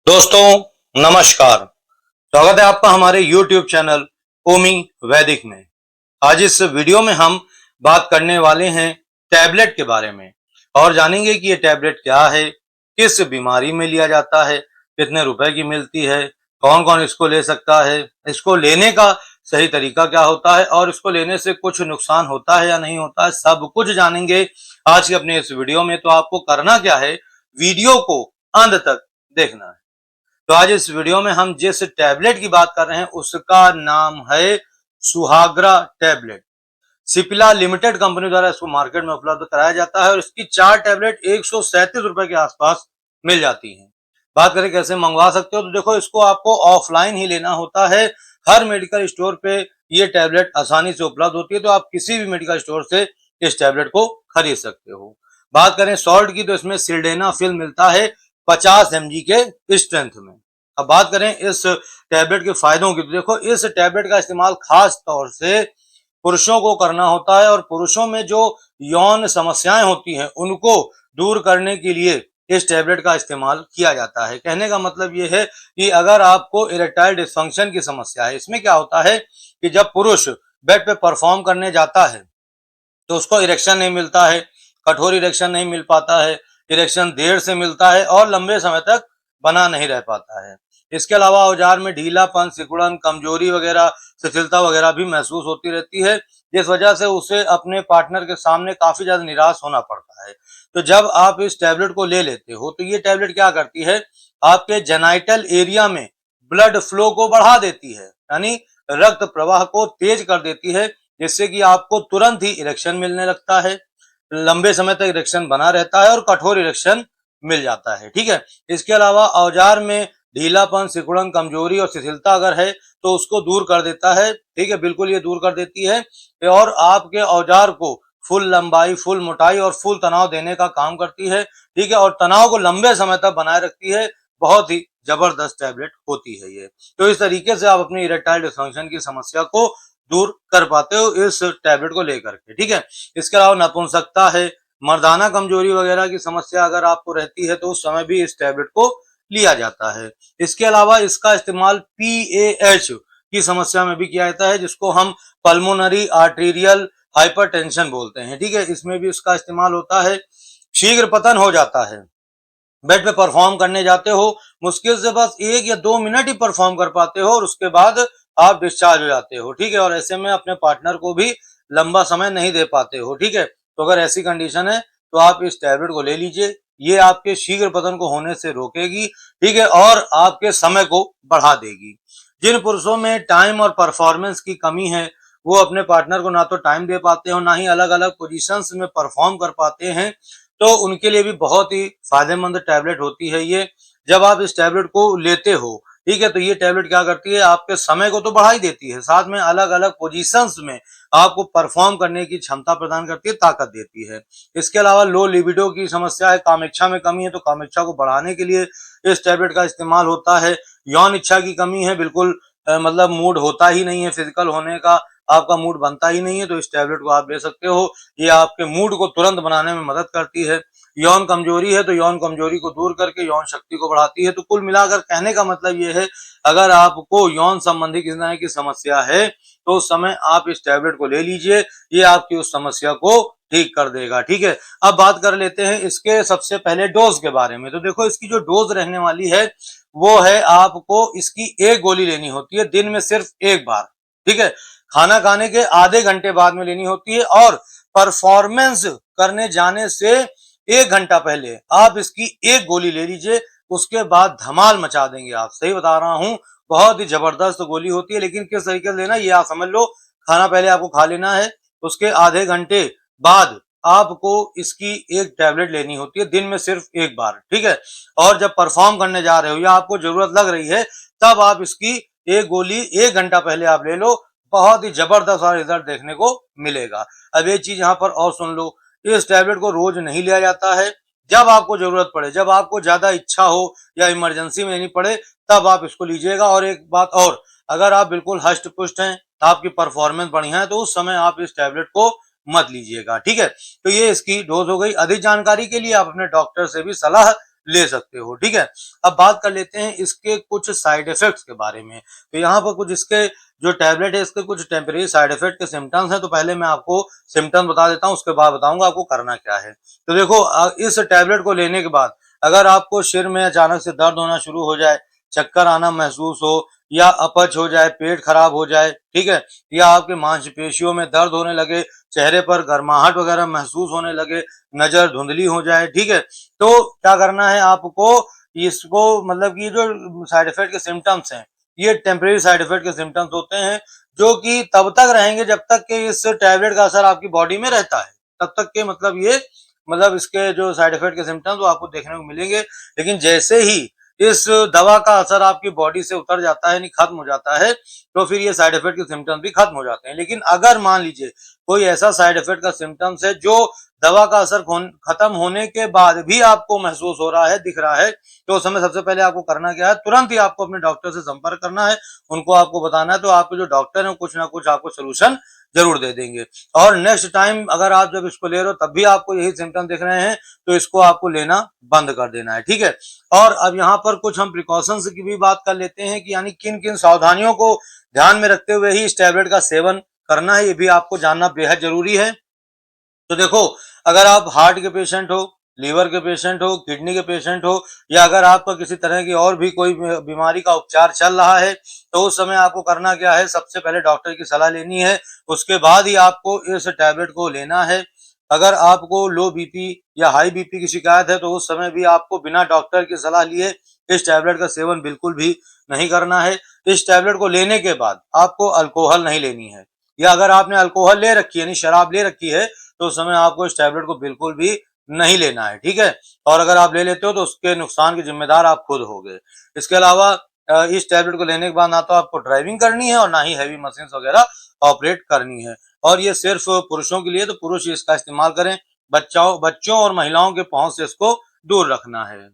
दोस्तों नमस्कार। स्वागत है आपका हमारे YouTube चैनल ओमी वैदिक में। आज इस वीडियो में हम बात करने वाले हैं टैबलेट के बारे में और जानेंगे कि ये टैबलेट क्या है, किस बीमारी में लिया जाता है, कितने रुपए की मिलती है, कौन कौन इसको ले सकता है, इसको लेने का सही तरीका क्या होता है और इसको लेने से कुछ नुकसान होता है या नहीं होता है, सब कुछ जानेंगे आज की अपने इस वीडियो में। तो आपको करना क्या है, वीडियो को अंत तक देखना है। तो आज इस वीडियो में हम जिस टैबलेट की बात कर रहे हैं उसका नाम है सुहाग्रा टैबलेट। सिप्ला लिमिटेड कंपनी द्वारा इसको मार्केट में उपलब्ध कराया जाता है और इसकी 4 टैबलेट 137 रुपए के आसपास मिल जाती हैं। बात करें कैसे मंगवा सकते हो, तो देखो इसको आपको ऑफलाइन ही लेना होता है। हर मेडिकल स्टोर पे ये टैबलेट आसानी से उपलब्ध होती है, तो आप किसी भी मेडिकल स्टोर से इस टैबलेट को खरीद सकते हो। बात करें सॉल्ट की, तो इसमें सिल्डेनाफिल मिलता है 50 mg के स्ट्रेंथ में। अब बात करें इस टैबलेट के फायदों की, तो देखो इस टैबलेट का इस्तेमाल खास तौर से पुरुषों को करना होता है और पुरुषों में जो यौन समस्याएं होती हैं उनको दूर करने के लिए इस टैबलेट का इस्तेमाल किया जाता है। कहने का मतलब ये है कि अगर आपको इरेक्टाइल डिस्फंक्शन की समस्या है, इसमें क्या होता है कि जब पुरुष बेड पे परफॉर्म करने जाता है तो उसको इरेक्शन नहीं मिलता है, कठोर इरेक्शन नहीं मिल पाता है, इरेक्शन देर से मिलता है और लंबे समय तक बना नहीं रह पाता है। इसके अलावा औजार में ढीलापन, सिकुड़न, कमजोरी वगैरह, शिथिलता वगैरह भी महसूस होती रहती है, जिस वजह से उसे अपने पार्टनर के सामने काफी ज्यादा निराश होना पड़ता है। तो जब आप इस टैबलेट को ले लेते हो तो ये टैबलेट क्या करती है, आपके जेनाइटल एरिया में ब्लड फ्लो को बढ़ा देती है, यानी रक्त प्रवाह को तेज कर देती है, जिससे कि आपको तुरंत ही इरेक्शन मिलने लगता है, लंबे समय तक इरेक्शन बना रहता है और कठोर इरेक्शन मिल जाता है। ठीक है। इसके अलावा औजार में ढीलापन, सिकुड़न, कमजोरी और शिथिलता अगर है तो उसको दूर कर देता है। ठीक है, बिल्कुल ये दूर कर देती है और आपके औजार को फुल लंबाई, फुल मोटाई और फुल तनाव देने का काम करती है। ठीक है, और तनाव को लंबे समय तक बनाए रखती है। बहुत ही जबरदस्त टैबलेट होती है ये। तो इस तरीके से आप अपनी इरेक्टाइल डिस्फंक्शन की समस्या को दूर कर पाते हो इस टैबलेट को लेकर के। ठीक है। इसके अलावा नपुंसकता है, मर्दाना कमजोरी वगैरह की समस्या अगर आपको रहती है तो उस समय भी इस टैबलेट को लिया जाता है। इसके अलावा इसका इस्तेमाल PAH की समस्या में भी किया जाता है, जिसको हम पल्मोनरी आर्टेरियल हाइपरटेंशन बोलते हैं। ठीक है, इसमें भी इसका इस्तेमाल होता है। शीघ्र पतन हो जाता है, बेड पे परफॉर्म करने जाते हो, मुश्किल से बस 1 या 2 मिनट ही परफॉर्म कर पाते हो और उसके बाद आप डिस्चार्ज हो जाते हो। ठीक है, और ऐसे में अपने पार्टनर को भी लंबा समय नहीं दे पाते हो। ठीक है, तो अगर ऐसी कंडीशन है तो आप इस टैबलेट को ले लीजिए, ये आपके शीघ्र पतन को होने से रोकेगी। ठीक है, और आपके समय को बढ़ा देगी। जिन पुरुषों में टाइम और परफॉर्मेंस की कमी है, वो अपने पार्टनर को ना तो टाइम दे पाते हो, ना ही अलग अलग पोजीशंस में परफॉर्म कर पाते हैं, तो उनके लिए भी बहुत ही फायदेमंद टैबलेट होती है ये। जब आप इस टैबलेट को लेते हो, ठीक है, तो ये टैबलेट क्या करती है, आपके समय को तो बढ़ा ही देती है, साथ में अलग अलग पोजीशंस में आपको परफॉर्म करने की क्षमता प्रदान करती है, ताकत देती है। इसके अलावा लो लिबिडो की समस्या है, कामेच्छा में कमी है, तो कामेच्छा को बढ़ाने के लिए इस टैबलेट का इस्तेमाल होता है। यौन इच्छा की कमी है, बिल्कुल मतलब मूड होता ही नहीं है, फिजिकल होने का आपका मूड बनता ही नहीं है, तो इस टैबलेट को आप ले सकते हो। ये आपके मूड को तुरंत बनाने में मदद करती है। यौन कमजोरी है तो यौन कमजोरी को दूर करके यौन शक्ति को बढ़ाती है। तो कुल मिलाकर कहने का मतलब ये है, अगर आपको यौन संबंधी किसी तरह की समस्या है तो उस समय आप इस टैबलेट को ले लीजिए, ये आपकी उस समस्या को ठीक कर देगा। ठीक है, अब बात कर लेते हैं इसके सबसे पहले डोज के बारे में। तो देखो इसकी जो डोज रहने वाली है वो है, आपको इसकी 1 गोली लेनी होती है दिन में सिर्फ 1 बार। ठीक है, खाना खाने के आधे घंटे बाद में लेनी होती है और परफॉर्मेंस करने जाने से 1 घंटा पहले आप इसकी 1 गोली ले लीजिए, उसके बाद धमाल मचा देंगे आप। सही बता रहा हूं, बहुत ही जबरदस्त गोली होती है। लेकिन किस तरीके से लेना ये आप समझ लो, खाना पहले आपको खा लेना है, उसके आधे घंटे बाद आपको इसकी 1 टैबलेट लेनी होती है दिन में सिर्फ 1 बार। ठीक है, और जब परफॉर्म करने जा रहे हो या आपको जरूरत लग रही है तब आप इसकी 1 गोली 1 घंटा पहले आप ले लो, बहुत ही जबरदस्त और रिजल्ट देखने को मिलेगा। अब ये चीज यहाँ पर और सुन लो, इस टैबलेट को रोज नहीं लिया जाता है, जब आपको जरूरत पड़े, जब आपको ज्यादा इच्छा हो या इमरजेंसी में लेनी पड़े तब आप इसको लीजिएगा। और एक बात और, अगर आप बिल्कुल हष्ट पुष्ट हैं, आपकी परफॉर्मेंस बढ़िया है, तो उस समय आप इस टैबलेट को मत लीजिएगा। ठीक है, तो ये इसकी डोज हो गई। अधिक जानकारी के लिए आप अपने डॉक्टर से भी सलाह ले सकते हो। ठीक है, अब बात कर लेते हैं इसके कुछ साइड इफेक्ट्स के बारे में। तो यहाँ पर कुछ इसके जो टैबलेट है इसके कुछ टेम्परेरी साइड इफेक्ट के सिम्टम्स हैं। तो पहले मैं आपको सिम्टम्स बता देता हूँ, उसके बाद बताऊंगा आपको करना क्या है। तो देखो, इस टैबलेट को लेने के बाद अगर आपको सिर में अचानक से दर्द होना शुरू हो जाए, चक्कर आना महसूस हो, या अपच हो जाए, पेट खराब हो जाए, ठीक है, या आपके मांसपेशियों में दर्द होने लगे, चेहरे पर गर्माहट वगैरह महसूस होने लगे, नजर धुंधली हो जाए, ठीक है, तो क्या करना है आपको, इसको मतलब कि जो साइड इफेक्ट के सिम्टम्स हैं, ये टेम्परेरी साइड इफेक्ट के सिम्टम्स होते हैं, जो कि तब तक रहेंगे जब तक कि इस टैबलेट का असर आपकी बॉडी में रहता है, तब तक के मतलब ये मतलब इसके जो साइड इफेक्ट के सिम्टम्स वो आपको देखने को मिलेंगे। लेकिन जैसे ही इस दवा का असर आपकी बॉडी से उतर जाता है, यानी खत्म हो जाता है, तो फिर ये साइड इफेक्ट के सिम्टम्स भी खत्म हो जाते हैं। लेकिन अगर मान लीजिए कोई ऐसा साइड इफेक्ट का सिम्टम्स है जो दवा का असर खत्म होने के बाद भी आपको महसूस हो रहा है, दिख रहा है, तो उस समय सबसे पहले आपको करना क्या है, तुरंत ही आपको अपने डॉक्टर से संपर्क करना है, उनको आपको बताना है, तो आपके जो डॉक्टर है कुछ ना कुछ आपको सोल्यूशन जरूर दे देंगे। और नेक्स्ट टाइम अगर आप जब इसको ले रहे हो तब भी आपको यही सिम्टम दिख रहे हैं, तो इसको आपको लेना बंद कर देना है। ठीक है, और अब यहाँ पर कुछ हम प्रिकॉशंस की भी बात कर लेते हैं कि यानी किन किन सावधानियों को ध्यान में रखते हुए ही इस टैबलेट का सेवन करना है, ये भी आपको जानना बेहद जरूरी है। तो देखो, अगर आप हार्ट के पेशेंट हो, लीवर के पेशेंट हो, किडनी के पेशेंट हो, या अगर आपका किसी तरह की और भी कोई बीमारी का उपचार चल रहा है, तो उस समय आपको करना क्या है, सबसे पहले डॉक्टर की सलाह लेनी है, उसके बाद ही आपको इस टैबलेट को लेना है। अगर आपको लो बीपी या हाई बीपी की शिकायत है, तो उस समय भी आपको बिना डॉक्टर की सलाह लिए इस टैबलेट का सेवन बिल्कुल भी नहीं करना है। इस टैबलेट को लेने के बाद आपको अल्कोहल नहीं लेनी है, या अगर आपने अल्कोहल ले रखी है, यानी शराब ले रखी है, तो उस समय आपको इस टैबलेट को बिल्कुल भी नहीं लेना है। ठीक है, और अगर आप ले लेते हो तो उसके नुकसान के जिम्मेदार आप खुद होगे। इसके अलावा इस टैबलेट को लेने के बाद ना तो आपको ड्राइविंग करनी है और ना ही हैवी मशीन वगैरह ऑपरेट करनी है। और ये सिर्फ पुरुषों के लिए, तो पुरुष इसका इस्तेमाल करें, बच्चों बच्चों और महिलाओं के पहुंच से इसको दूर रखना है।